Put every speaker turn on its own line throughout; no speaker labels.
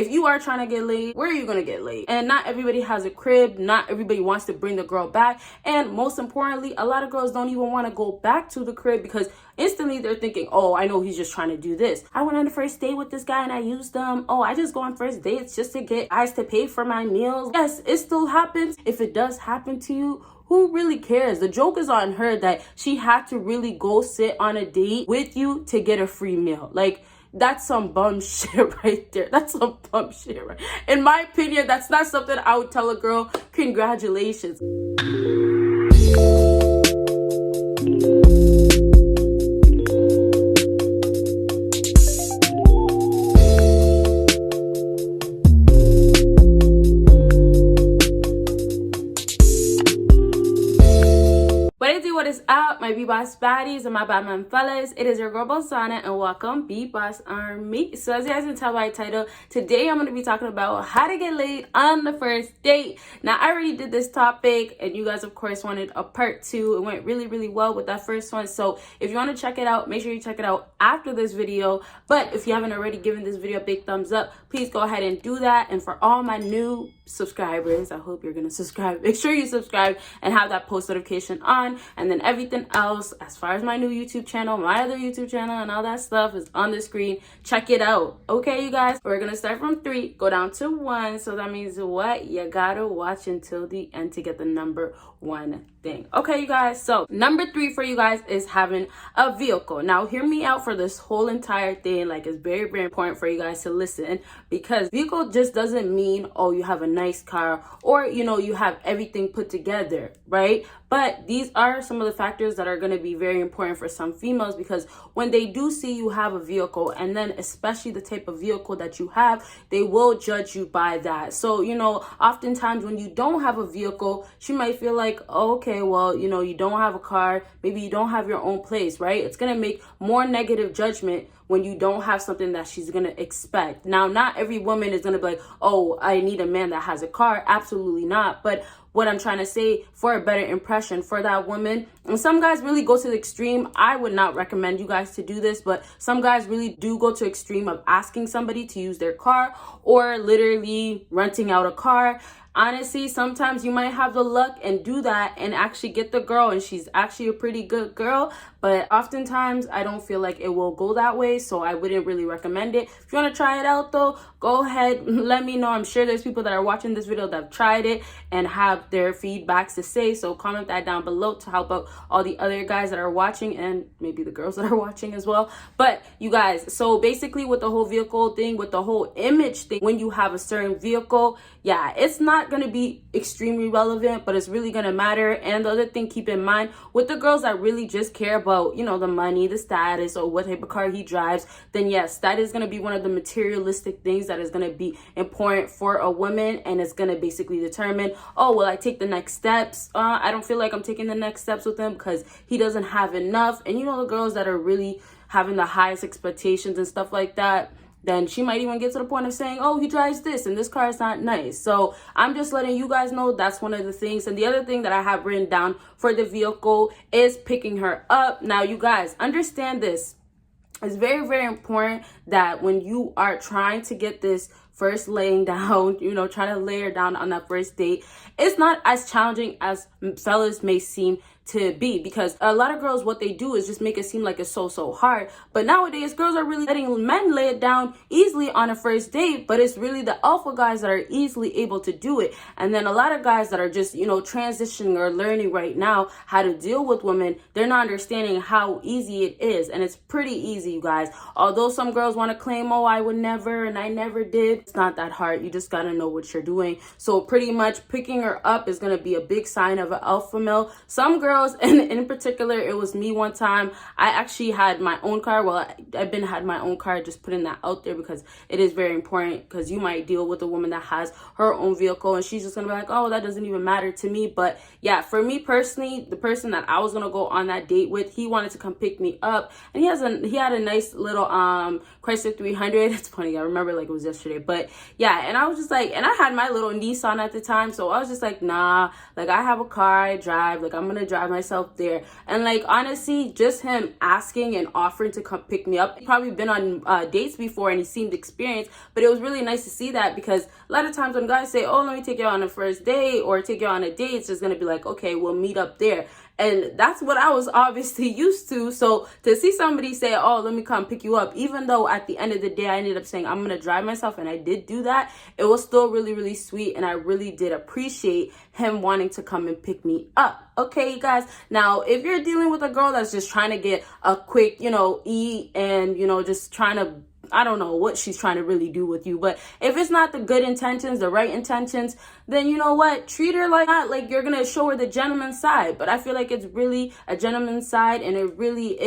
if you are trying to get laid, where are you gonna get laid? And not everybody has a crib, not everybody wants to bring the girl back, and most importantly, a lot of girls don't even want to go back to the crib because instantly they're thinking, oh, I know he's just trying to do this. I went on the first date with this guy and I used them. Oh, I just go on first dates just to get guys to pay for my meals. Yes, it still happens. If it does happen to you, who really cares? The joke is on her that she had to really go sit on a date with you to get a free meal. Like, that's some bum shit right there. That's some bum shit, right? In my opinion, that's not something I would tell a girl. Congratulations. What is up, my BBossBaddies and my Batman fellas? It is your girl Bosana and welcome BBossArmy. So as you guys can tell by the title, today I'm going to be talking about how to get laid on the first date. Now I already did this topic and you guys of course wanted a part 2. It went really well with that first one. So if you want to check it out, make sure you check it out after this video. But if you haven't already given this video a big thumbs up, please go ahead and do that. And for all my new subscribers, I hope you're going to subscribe. Make sure you subscribe and have that post notification on. And then everything else, as far as my new YouTube channel, my other YouTube channel, and all that stuff is on the screen. Check it out. Okay, you guys? We're going to start from 3, go down to 1. So that means what? You got to watch until the end to get the number 1 thing. Okay, you guys? So number 3 for you guys is having a vehicle. Now, hear me out for this whole entire thing. Like, it's very important for you guys to listen, because vehicle just doesn't mean, oh, you have a nice car or, you know, you have everything put together, right? But these are some of the factors that are going to be very important for some females, because when they do see you have a vehicle, and then especially the type of vehicle that you have, they will judge you by that. So, you know, oftentimes when you don't have a vehicle, she might feel like, oh, okay, well, you know, you don't have a car, maybe you don't have your own place, right? It's going to make more negative judgment when you don't have something that she's going to expect. Now, not every woman is going to be like, oh, I need a man that has a car. Absolutely not. But what I'm trying to say, for a better impression for that woman, and some guys really go to the extreme. I would not recommend you guys to do this, but some guys really do go to extreme of asking somebody to use their car or literally renting out a car. Honestly, sometimes you might have the luck and do that and actually get the girl, and she's actually a pretty good girl. But oftentimes I don't feel like it will go that way, so I wouldn't really recommend it. If you want to try it out though, go ahead, let me know. I'm sure there's people that are watching this video that have tried it and have their feedbacks to say, so comment that down below to help out all the other guys that are watching, and maybe the girls that are watching as well. But you guys, so basically with the whole vehicle thing, with the whole image thing, when you have a certain vehicle, yeah, it's not going to be extremely relevant, but it's really going to matter. And the other thing, keep in mind, with the girls that really just care about, you know, the money, the status, or what type of car he drives, then yes, that is going to be one of the materialistic things that is going to be important for a woman, and it's going to basically determine, oh, will I take the next steps? I don't feel like I'm taking the next steps with him because he doesn't have enough. And you know, the girls that are really having the highest expectations and stuff like that, then she might even get to the point of saying, oh, he drives this and this car is not nice. So I'm just letting you guys know that's one of the things. And the other thing that I have written down for the vehicle is picking her up. Now, you guys understand this. It's very important that when you are trying to get this first laying down, you know, trying to lay her down on that first date, it's not as challenging as fellas may seem to be, because a lot of girls, what they do is just make it seem like it's so hard. But nowadays, girls are really letting men lay it down easily on a first date, but it's really the alpha guys that are easily able to do it. And then a lot of guys that are just, you know, transitioning or learning right now how to deal with women, they're not understanding how easy it is. And it's pretty easy, you guys. Although some girls want to claim, oh, I would never and I never did, it's not that hard. You just got to know what you're doing. So pretty much picking her up is going to be a big sign of an alpha male. Some girls, and in particular, it was me one time. I actually had my own car. Well, I've been had my own car, just putting that out there because it is very important, because you might deal with a woman that has her own vehicle and she's just gonna be like, oh, that doesn't even matter to me. But yeah, for me personally, the person that I was gonna go on that date with, he wanted to come pick me up, and he had a nice little Chrysler 300. It's funny, I remember like it was yesterday. But yeah, and I was just like, and I had my little Nissan at the time, so I was just like, nah, like I have a car, I drive, like I'm gonna drive drive myself there. And like, honestly, just him asking and offering to come pick me up. He's probably been on dates before and he seemed experienced, but it was really nice to see that, because a lot of times when guys say, oh, let me take you on a first date or take you on a date, it's just gonna be like, okay, we'll meet up there. And that's what I was obviously used to. So to see somebody say, oh, let me come pick you up, even though at the end of the day I ended up saying I'm gonna drive myself, and I did do that, it was still really, really sweet. And I really did appreciate him wanting to come and pick me up. Okay, you guys. Now, if you're dealing with a girl that's just trying to get a quick, eat and, just trying to, I don't know what she's trying to really do with you, but if it's not the good intentions, the right intentions, then you know what? Treat her like that, like you're gonna show her the gentleman's side. But I feel like it's really a gentleman's side, and it really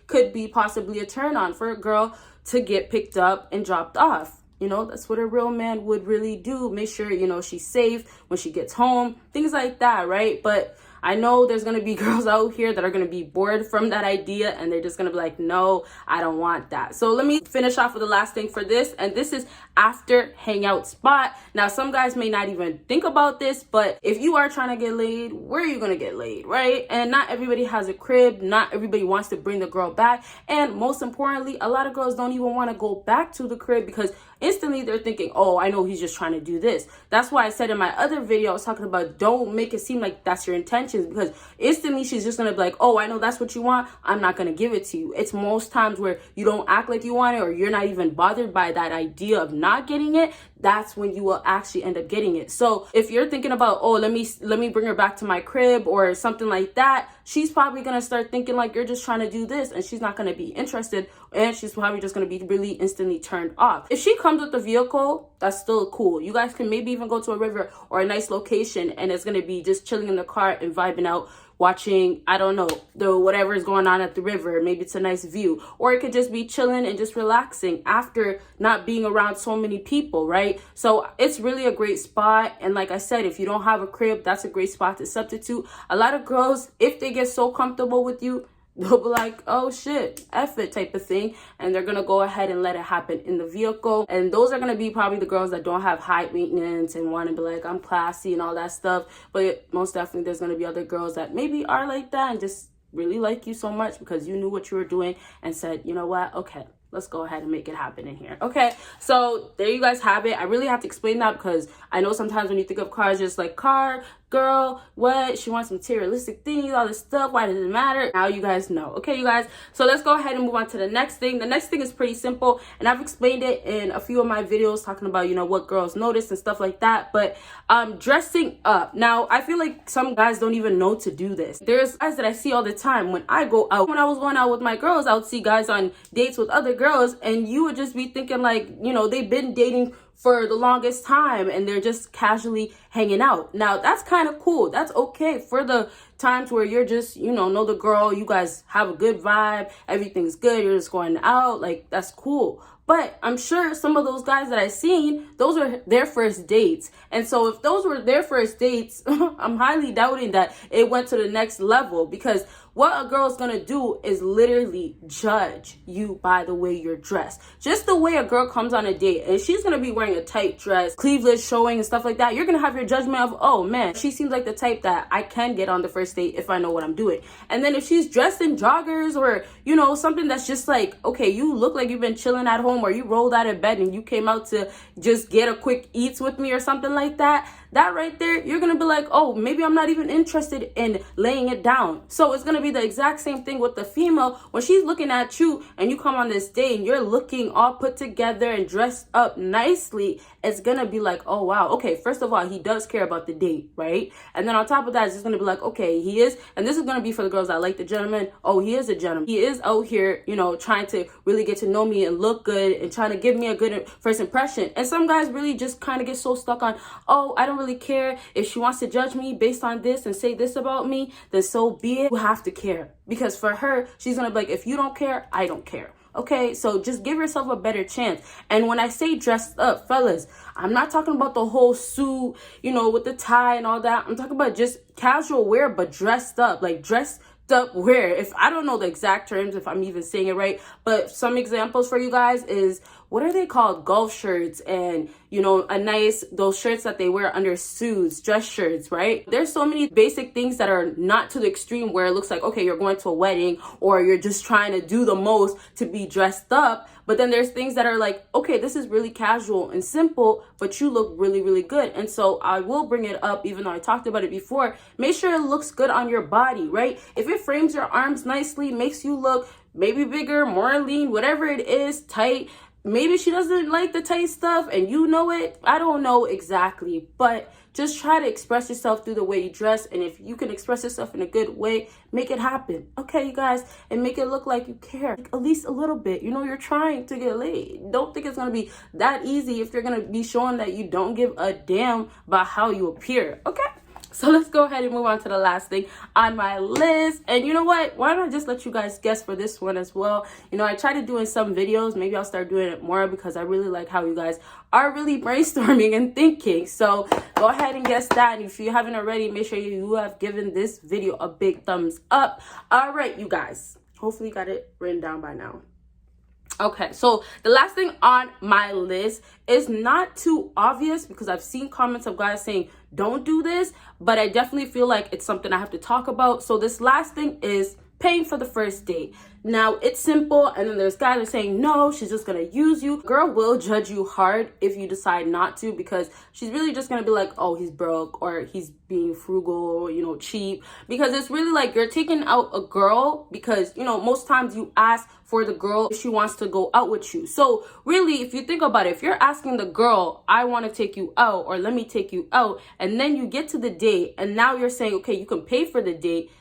could be possibly a turn on for a girl to get picked up and dropped off. That's what a real man would really do. Make sure, she's safe when she gets home, things like that, right? But I know there's going to be girls out here that are going to be bored from that idea, and they're just going to be like, no, I don't want that. So let me finish off with the last thing for this, and this is after hangout spot. Now, some guys may not even think about this, but if you are trying to get laid, where are you going to get laid, right? And not everybody has a crib. Not everybody wants to bring the girl back. And most importantly, a lot of girls don't even want to go back to the crib, because instantly they're thinking, oh, I know he's just trying to do this. That's why I said in my other video, I was talking about don't make it seem like that's your intentions, because instantly she's just going to be like, oh, I know that's what you want, I'm not going to give it to you. It's most times where you don't act like you want it, or you're not even bothered by that idea of not getting it. That's when you will actually end up getting it. So if you're thinking about, oh, let me bring her back to my crib or something like that, she's probably going to start thinking like you're just trying to do this, and she's not going to be interested, and she's probably just going to be really instantly turned off. If she comes with the vehicle, that's still cool. You guys can maybe even go to a river or a nice location, and it's going to be just chilling in the car and vibing out, watching, I don't know, whatever is going on at the river. Maybe it's a nice view, or it could just be chilling and just relaxing after not being around so many people, right? So it's really a great spot. And like I said, if you don't have a crib, that's a great spot to substitute. A lot of girls, if they get so comfortable with you, they'll be like, oh shit, F it type of thing, and they're gonna go ahead and let it happen in the vehicle. And those are gonna be probably the girls that don't have high maintenance and want to be like, I'm classy and all that stuff. But most definitely there's gonna be other girls that maybe are like that and just really like you so much because you knew what you were doing and said, you know what, okay, let's go ahead and make it happen in here. Okay, so there you guys have it. I really have to explain that because I know sometimes when you think of cars, just like car, girl, what? She wants materialistic things, all this stuff. Why does it matter? Now you guys know. Okay, you guys. So let's go ahead and move on to the next thing. The next thing is pretty simple, and I've explained it in a few of my videos talking about, what girls notice and stuff like that. But dressing up. Now, I feel like some guys don't even know to do this. There's guys that I see all the time when I go out. When I was going out with my girls, I would see guys on dates with other girls, and you would just be thinking like, they've been dating for the longest time and they're just casually hanging out. Now, that's kind of cool. That's okay for the times where you're just, know the girl, you guys have a good vibe, everything's good, you're just going out, like, that's cool. But I'm sure some of those guys that I've seen, those were their first dates. And so if those were their first dates, I'm highly doubting that it went to the next level, because what a girl's gonna do is literally judge you by the way you're dressed. Just the way a girl comes on a date and she's gonna be wearing a tight dress, sleeveless showing and stuff like that, you're gonna have your judgment of, oh man, she seems like the type that I can get on the first date if I know what I'm doing. And then if she's dressed in joggers or, something that's just like, okay, you look like you've been chilling at home, or you rolled out of bed and you came out to just get a quick eats with me or something like that, that right there, you're gonna be like, oh, maybe I'm not even interested in laying it down. So it's gonna be the exact same thing with the female. When she's looking at you and you come on this date and you're looking all put together and dressed up nicely, it's gonna be like, oh wow, okay, first of all, he does care about the date, right? And then on top of that, it's just gonna be like, okay, he is, and this is gonna be for the girls that like the gentleman, oh, he is a gentleman. He is out here, trying to really get to know me and look good and trying to give me a good first impression. And some guys really just kind of get so stuck on, oh, I don't really care if she wants to judge me based on this and say this about me, then so be it. You have to care, because for her, she's gonna be like, if you don't care, I don't care. Okay, so just give yourself a better chance. And when I say dressed up, fellas, I'm not talking about the whole suit, with the tie and all that. I'm talking about just casual wear, but dressed up, like dressed up wear. If I don't know the exact terms, if I'm even saying it right, but some examples for you guys is what are they called? Golf shirts and, you know, those shirts that they wear under suits, dress shirts, right? There's so many basic things that are not to the extreme where it looks like, okay, you're going to a wedding or you're just trying to do the most to be dressed up. But then there's things that are like, okay, this is really casual and simple, but you look really, really good. And so I will bring it up, even though I talked about it before. Make sure it looks good on your body, right? If it frames your arms nicely, makes you look maybe bigger, more lean, whatever it is, tight. Maybe she doesn't like the tight stuff and you know it. I don't know exactly, but just try to express yourself through the way you dress. And if you can express yourself in a good way, make it happen. Okay, you guys, and make it look like you care, like at least a little bit. You know, you're trying to get laid. Don't think it's going to be that easy if you're going to be showing that you don't give a damn about how you appear. Okay? So let's go ahead and move on to the last thing on my list. And you know what? Why don't I just let you guys guess for this one as well? You know, I try to do in some videos. Maybe I'll start doing it more because I really like how you guys are really brainstorming and thinking. So go ahead and guess that. And if you haven't already, make sure you have given this video a big thumbs up. All right, you guys. Hopefully you got it written down by now. Okay, so the last thing on my list is not too obvious because I've seen comments of guys saying, don't do this, but I definitely feel like it's something I have to talk about. So this last thing is paying for the first date. Now, it's simple, and then there's guys that are saying, no, she's just gonna use you. Girl will judge you hard if you decide not to, because she's really just gonna be like, oh, he's broke, or he's being frugal, you know, cheap. Because it's really like you're taking out a girl because, you know, most times you ask for the girl if she wants to go out with you. So really, if you think about it, if you're asking the girl, I want to take you out, or let me take you out, and then you get to the date, and now you're saying, okay, you can pay for the date.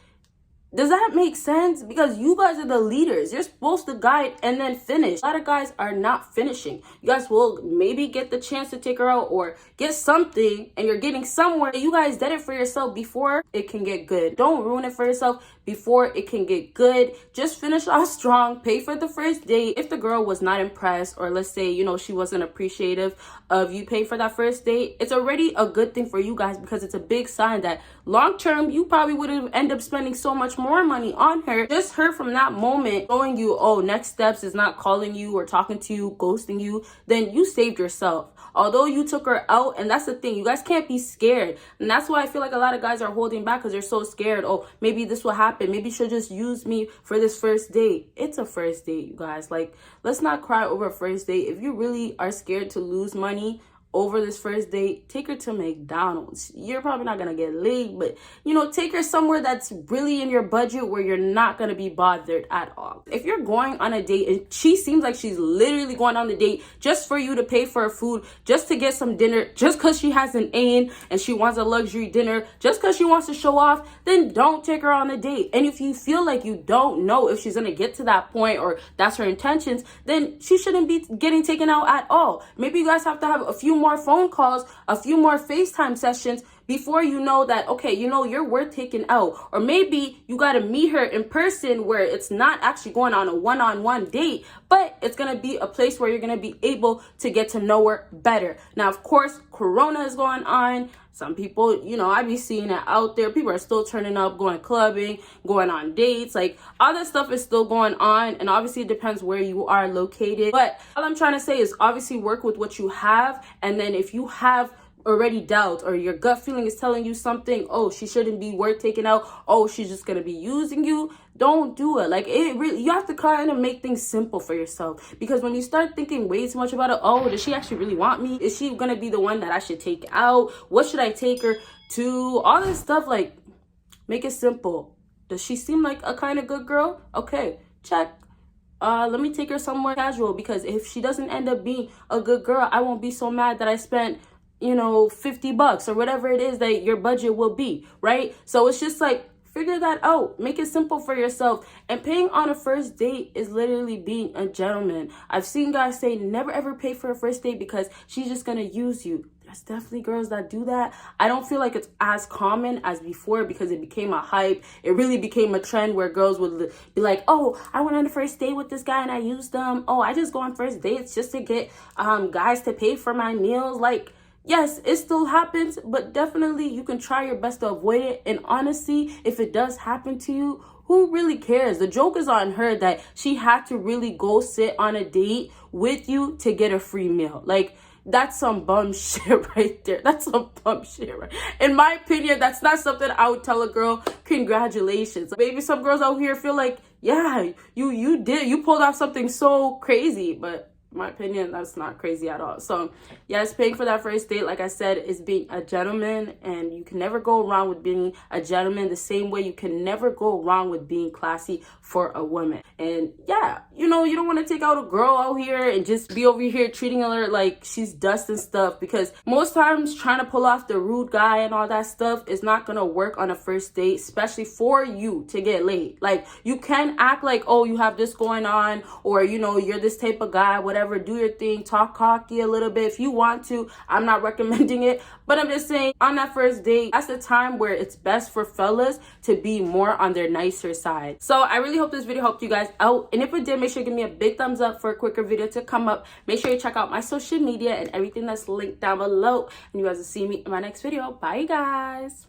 Does that make sense? Because you guys are the leaders. You're supposed to guide and then finish. A lot of guys are not finishing. You guys will maybe get the chance to take her out or get something, and you're getting somewhere. You guys did it for yourself before it can get good. Don't ruin it for yourself before it can get good. Just finish off strong. Pay for the first date. If the girl was not impressed, or let's say, you know, she wasn't appreciative of you paying for that first date, it's already a good thing for you guys, because it's a big sign that long term you probably would have ended up spending so much more money on her. Just her from that moment showing you, oh, next steps is not calling you or talking to you, ghosting you, then you saved yourself. Although you took her out, and that's the thing, you guys can't be scared. And that's why I feel like a lot of guys are holding back, because they're so scared. Oh, maybe this will happen. Maybe she'll just use me for this first date. It's a first date, you guys. Like, let's not cry over a first date. If you really are scared to lose money over this first date, take her to McDonald's. You're probably not gonna get laid, but you know, take her somewhere that's really in your budget where you're not gonna be bothered at all. If you're going on a date and she seems like she's literally going on the date just for you to pay for her food, just to get some dinner, just because she has an A and she wants a luxury dinner, just because she wants to show off, then don't take her on a date. And if you feel like you don't know if she's gonna get to that point or that's her intentions, then she shouldn't be getting taken out at all. Maybe you guys have to have a few more phone calls, a few more FaceTime sessions before you know that, okay, you know, you're worth taking out. Or maybe you got to meet her in person where it's not actually going on a one-on-one date, but it's going to be a place where you're going to be able to get to know her better. Now, of course, Corona is going on. Some people, you know, I be seeing it out there. People are still turning up, going clubbing, going on dates. Like, all that stuff is still going on. And obviously, it depends where you are located. But all I'm trying to say is obviously work with what you have. And then if you have already doubt, or your gut feeling is telling you something, oh, she shouldn't be worth taking out, oh, she's just gonna be using you, don't do it. Like, it really, you have to kind of make things simple for yourself, because when you start thinking way too much about it, oh, does she actually really want me? Is she gonna be the one that I should take out? What should I take her to? All this stuff, like, make it simple. Does she seem like a kind of good girl? Okay, check. Let me take her somewhere casual, because if she doesn't end up being a good girl, I won't be so mad that I spent, you know, $50 or whatever it is that your budget will be, right? So it's just like, figure that out. Make it simple for yourself. And paying on a first date is literally being a gentleman. I've seen guys say, never ever pay for a first date because she's just gonna use you. There's definitely girls that do that. I don't feel like it's as common as before, because it became a hype. It really became a trend where girls would be like, oh, I went on a first date with this guy and I used them. Oh, I just go on first dates just to get guys to pay for my meals. Like, yes, it still happens, but definitely you can try your best to avoid it. And honestly, if it does happen to you, who really cares? The joke is on her that she had to really go sit on a date with you to get a free meal. Like, that's some bum shit right there. That's some bum shit, right? In my opinion, that's not something I would tell a girl, congratulations. Maybe some girls out here feel like, yeah, you pulled off something so crazy, but in my opinion, that's not crazy at all. So yes, paying for that first date, like I said, is being a gentleman, and you can never go wrong with being a gentleman, the same way you can never go wrong with being classy for a woman. And yeah, you know, you don't want to take out a girl out here and just be over here treating her like she's dust and stuff, because most times trying to pull off the rude guy and all that stuff is not gonna work on a first date, especially for you to get laid. Like, you can act like, oh, you have this going on, or you know, you're this type of guy, whatever. Do your thing, talk cocky a little bit if you want to. I'm not recommending it, but I'm just saying, on that first date, that's the time where it's best for fellas to be more on their nicer side. So I really hope this video helped you guys out, and if it did, make sure to give me a big thumbs up for a quicker video to come up. Make sure you check out my social media and everything that's linked down below, and you guys will see me in my next video. Bye guys.